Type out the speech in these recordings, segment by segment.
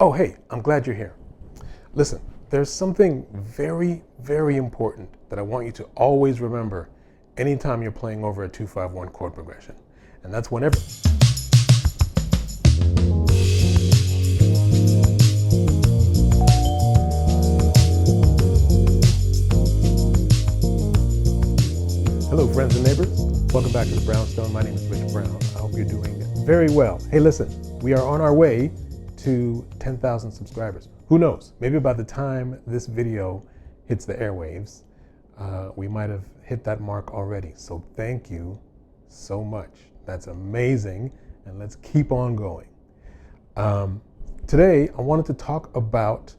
Oh, hey, I'm glad you're here. Listen, there's something very, very important that I want you to always remember anytime you're playing over a 2-5-1 chord progression. And that's whenever. Hello, friends and neighbors. Welcome back to the Brownstone. My name is Rich Brown. I hope you're doing very well. Hey, listen, we are on our way to 10,000 subscribers. Who knows? Maybe by the time this video hits the airwaves, we might have hit that mark already. So thank you so much. That's amazing. And let's keep on going. Today, I wanted to talk about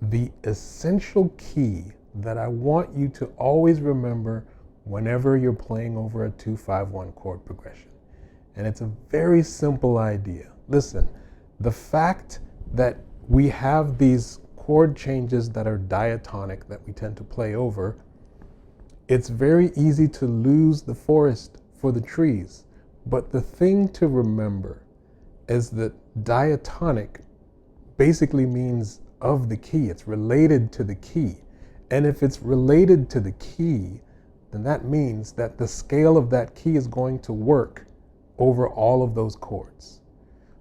the essential key that I want you to always remember whenever you're playing over a 2-5-1 chord progression. And it's a very simple idea. Listen, the fact that we have these chord changes that are diatonic that we tend to play over, it's very easy to lose the forest for the trees. But the thing to remember is that diatonic basically means of the key. It's related to the key. And if it's related to the key, then that means that the scale of that key is going to work over all of those chords.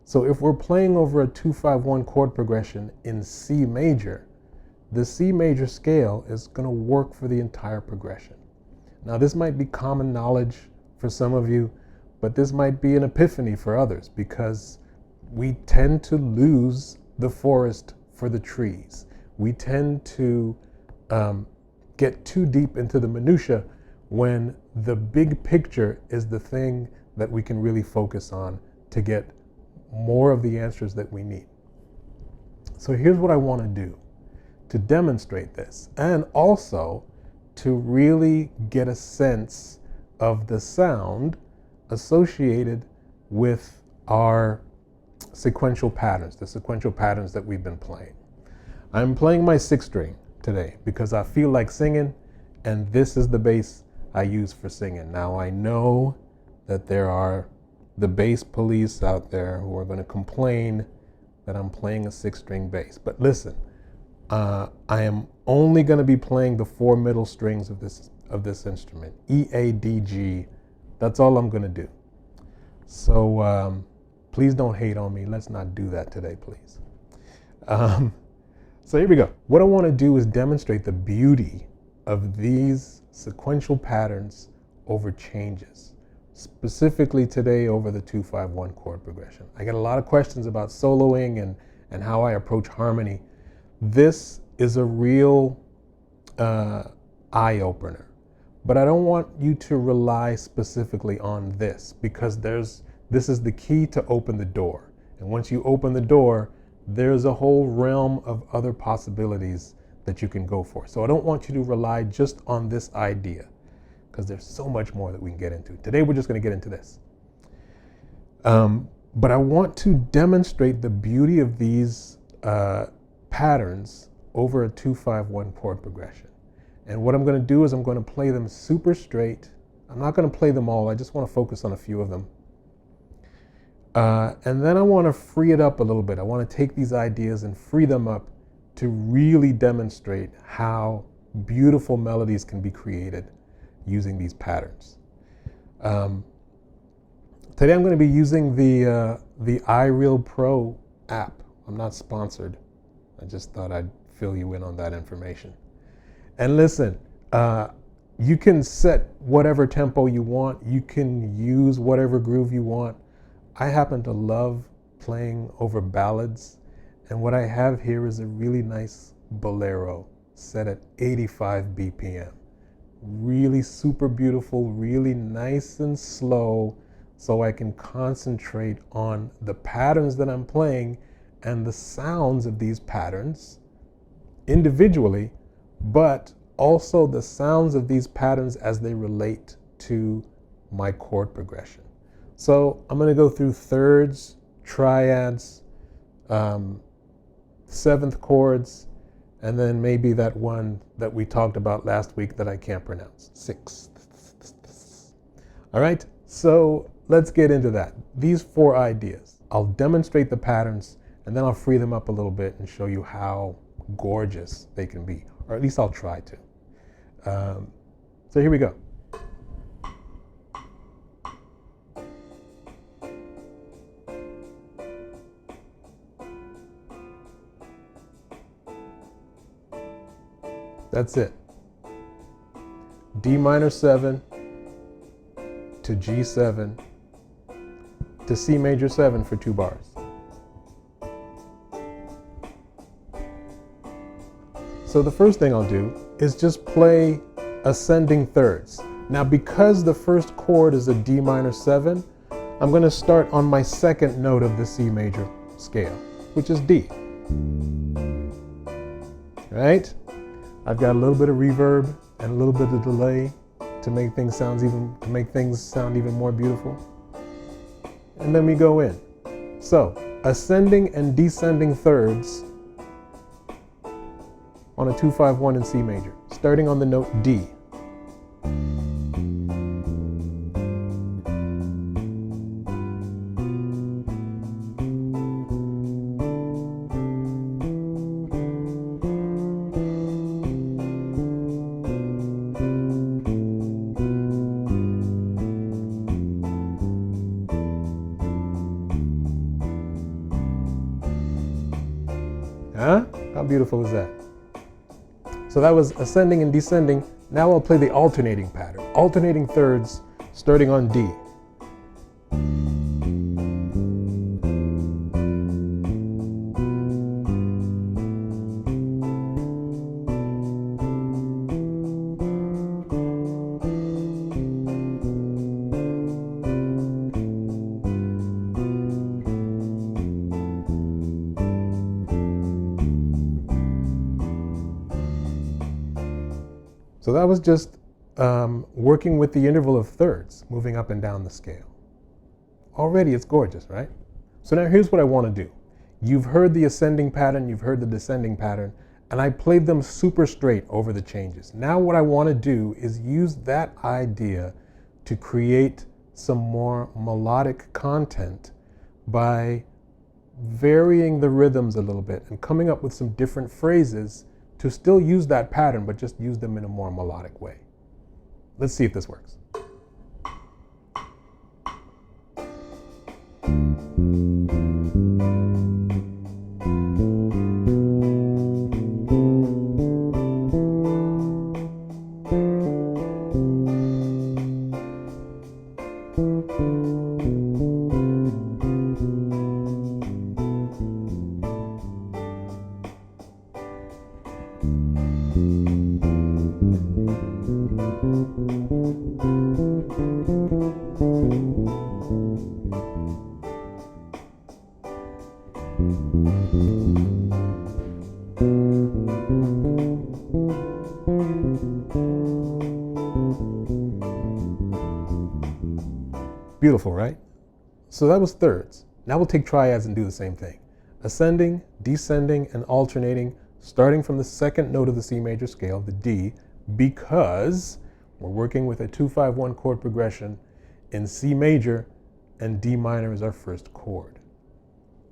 So if we're playing over a 2-5-1 chord progression in C major, the C major scale is going to work for the entire progression. Now, this might be common knowledge for some of you, but this might be an epiphany for others because we tend to lose the forest for the trees. We tend to get too deep into the minutia when the big picture is the thing that we can really focus on to get more of the answers that we need. So here's what I want to do to demonstrate this, and also to really get a sense of the sound associated with our sequential patterns, the sequential patterns that we've been playing. I'm playing my 6th string today because I feel like singing, and this is the bass I use for singing. Now, I know that there are the bass police out there who are going to complain that I'm playing a 6th string bass. But listen, I am only going to be playing the 4 middle strings of this instrument, E, A, D, G. That's all I'm going to do. So please don't hate on me. Let's not do that today, please. So here we go. What I want to do is demonstrate the beauty of these sequential patterns over changes, specifically today over the 2-5-1 chord progression. I get a lot of questions about soloing and how I approach harmony. This is a real eye-opener, but I don't want you to rely specifically on this because this is the key to open the door. And once you open the door, there's a whole realm of other possibilities that you can go for. So I don't want you to rely just on this idea because there's so much more that we can get into. Today we're just going to get into this. But I want to demonstrate the beauty of these patterns over a 2-5-1 chord progression. And what I'm going to do is I'm going to play them super straight. I'm not going to play them all. I just want to focus on a few of them. And then I want to free it up a little bit. I want to take these ideas and free them up to really demonstrate how beautiful melodies can be created using these patterns. Today I'm going to be using the iReal Pro app. I'm not sponsored. I just thought I'd fill you in on that information. And listen, you can set whatever tempo you want. You can use whatever groove you want. I happen to love playing over ballads. And what I have here is a really nice bolero set at 85 BPM. Really super beautiful, really nice and slow, so I can concentrate on the patterns that I'm playing and the sounds of these patterns individually, but also the sounds of these patterns as they relate to my chord progression. So I'm going to go through thirds, triads, 7th chords, and then maybe that one that we talked about last week that I can't pronounce, 6. All right, so let's get into that. These 4 ideas. I'll demonstrate the patterns, and then I'll free them up a little bit and show you how gorgeous they can be, or at least I'll try to. So here we go. That's it. D minor 7 to G7 to C major 7 for 2 bars. So the first thing I'll do is just play ascending thirds. Now, because the first chord is a D minor 7, I'm going to start on my second note of the C major scale, which is D. Right? I've got a little bit of reverb and a little bit of delay to make things sound even more beautiful. And then we go in. So, ascending and descending thirds on a 2-5-1 in C major, starting on the note D. Huh? How beautiful is that? So that was ascending and descending. Now I'll play the alternating pattern. Alternating thirds starting on D. So that was just working with the interval of thirds, moving up and down the scale. Already it's gorgeous, right? So now here's what I want to do. You've heard the ascending pattern, you've heard the descending pattern, and I played them super straight over the changes. Now what I want to do is use that idea to create some more melodic content by varying the rhythms a little bit and coming up with some different phrases to still use that pattern, but just use them in a more melodic way. Let's see if this works. Beautiful, right? So that was thirds. Now we'll take triads and do the same thing. Ascending, descending, and alternating, starting from the second note of the C major scale, the D, because we're working with a 2-5-1 chord progression in C major, and D minor is our first chord.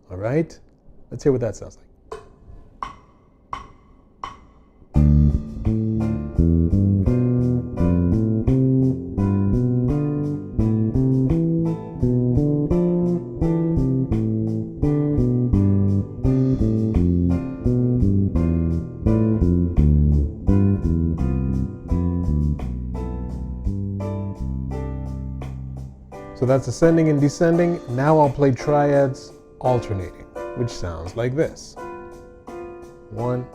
All right? Let's hear what that sounds like. So that's ascending and descending. Now I'll play triads alternating, which sounds like this. 1,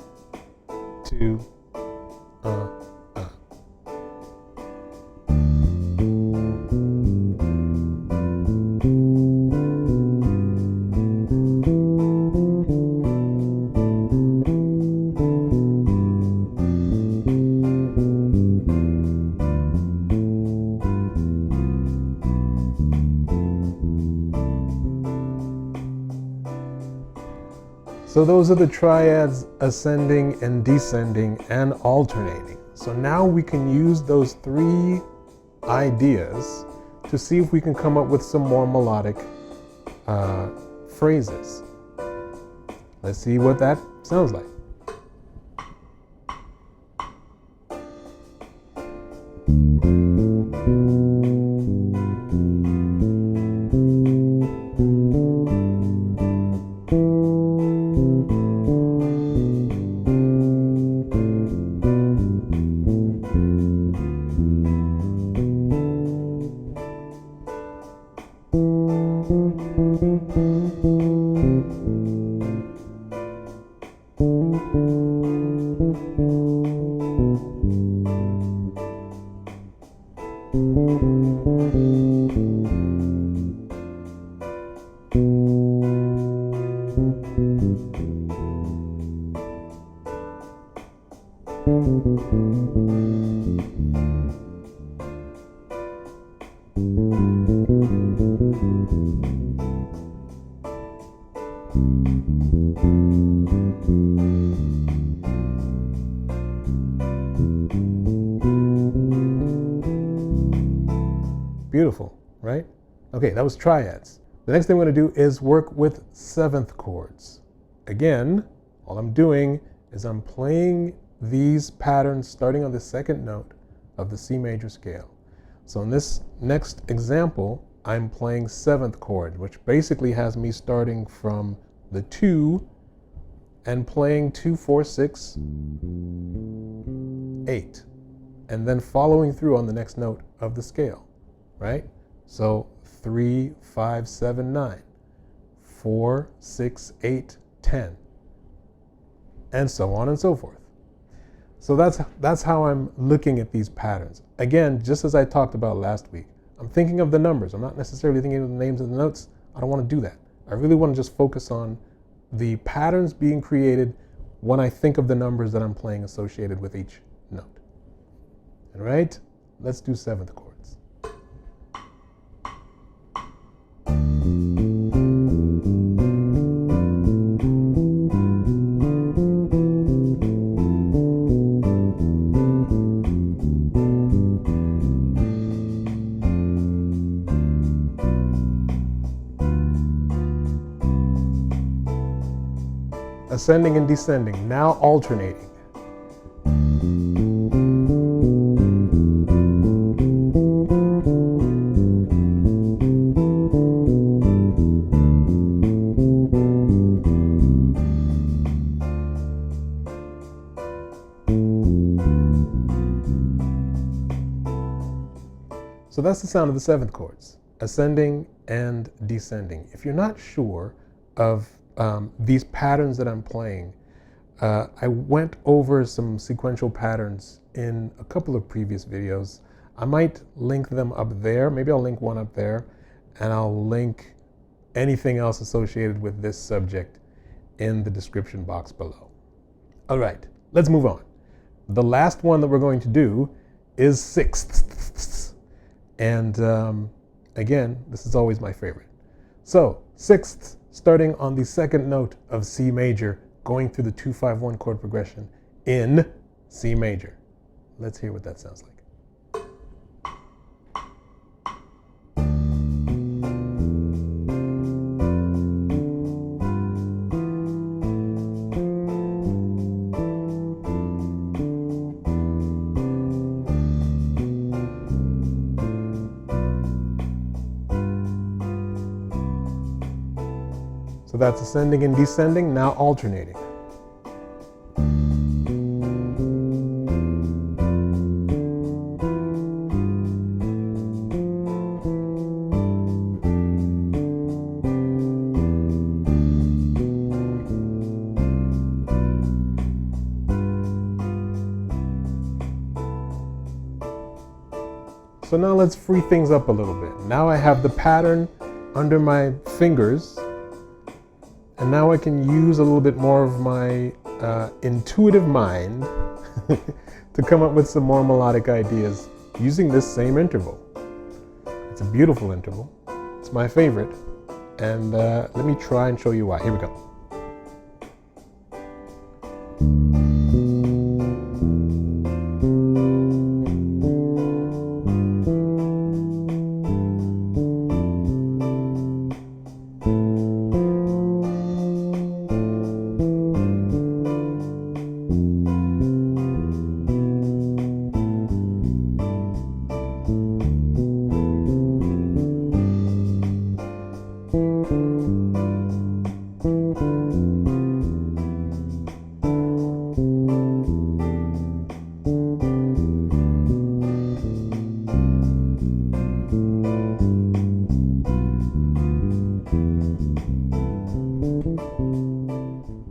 2, So those are the triads, ascending and descending and alternating. So now we can use those 3 ideas to see if we can come up with some more melodic phrases. Let's see what that sounds like. Beautiful, right? Okay, that was triads. The next thing we're going to do is work with seventh chords. Again, all I'm doing is I'm playing these patterns starting on the second note of the C major scale. So in this next example, I'm playing seventh chord, which basically has me starting from the 2 and playing 2, 4, 6, 8, and then following through on the next note of the scale, right? So 3, 5, 7, 9, 4, 6, 8, 10, and so on and so forth. So that's how I'm looking at these patterns. Again, just as I talked about last week, I'm thinking of the numbers. I'm not necessarily thinking of the names of the notes. I don't want to do that. I really want to just focus on the patterns being created when I think of the numbers that I'm playing associated with each note. All right, let's do seventh chords. Ascending and descending, now alternating. So that's the sound of the seventh chords, ascending and descending. If you're not sure of these patterns that I'm playing, I went over some sequential patterns in a couple of previous videos. I might link them up there. Maybe I'll link one up there, and I'll link anything else associated with this subject in the description box below. All right, let's move on. The last one that we're going to do is sixths. And again, this is always my favorite. So sixths, starting on the second note of C major, going through the 2-5-1 chord progression in C major. Let's hear what that sounds like. So that's ascending and descending, now alternating. So now let's free things up a little bit. Now I have the pattern under my fingers, and now I can use a little bit more of my intuitive mind to come up with some more melodic ideas using this same interval. It's a beautiful interval. It's my favorite. And let me try and show you why. Here we go.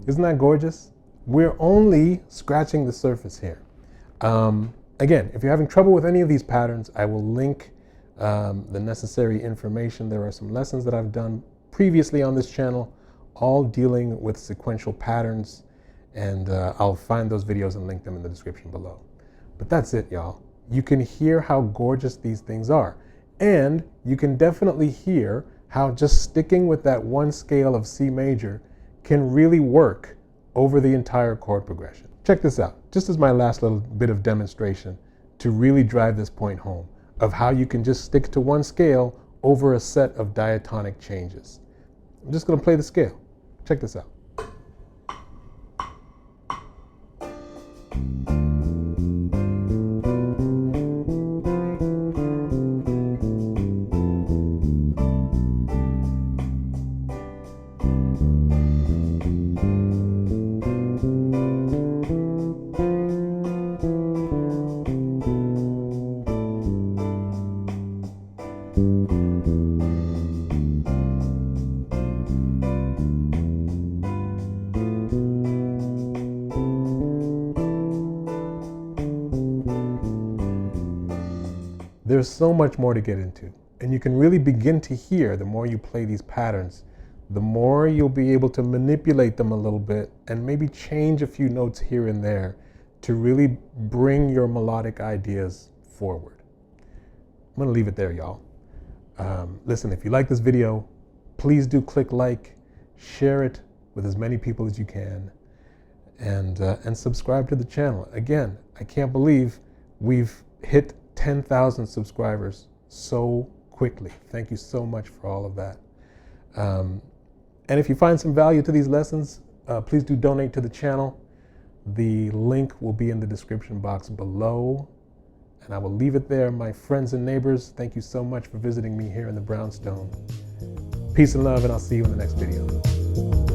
Isn't that gorgeous? We're only scratching the surface here. Again, if you're having trouble with any of these patterns, I will link the necessary information. There are some lessons that I've done previously on this channel, all dealing with sequential patterns, and I'll find those videos and link them in the description below. But that's it, y'all. You can hear how gorgeous these things are. And you can definitely hear how just sticking with that one scale of C major can really work over the entire chord progression. Check this out, just as my last little bit of demonstration to really drive this point home of how you can just stick to one scale over a set of diatonic changes. I'm just going to play the scale. Check this out. There's so much more to get into, and you can really begin to hear the more you play these patterns, the more you'll be able to manipulate them a little bit and maybe change a few notes here and there to really bring your melodic ideas forward. I'm going to leave it there, y'all. Listen, if you like this video, please do click like, share it with as many people as you can, and subscribe to the channel. Again, I can't believe we've hit 10,000 subscribers so quickly. Thank you so much for all of that. And if you find some value to these lessons, please do donate to the channel. The link will be in the description box below. And I will leave it there. My friends and neighbors, thank you so much for visiting me here in the Brownstone. Peace and love, and I'll see you in the next video.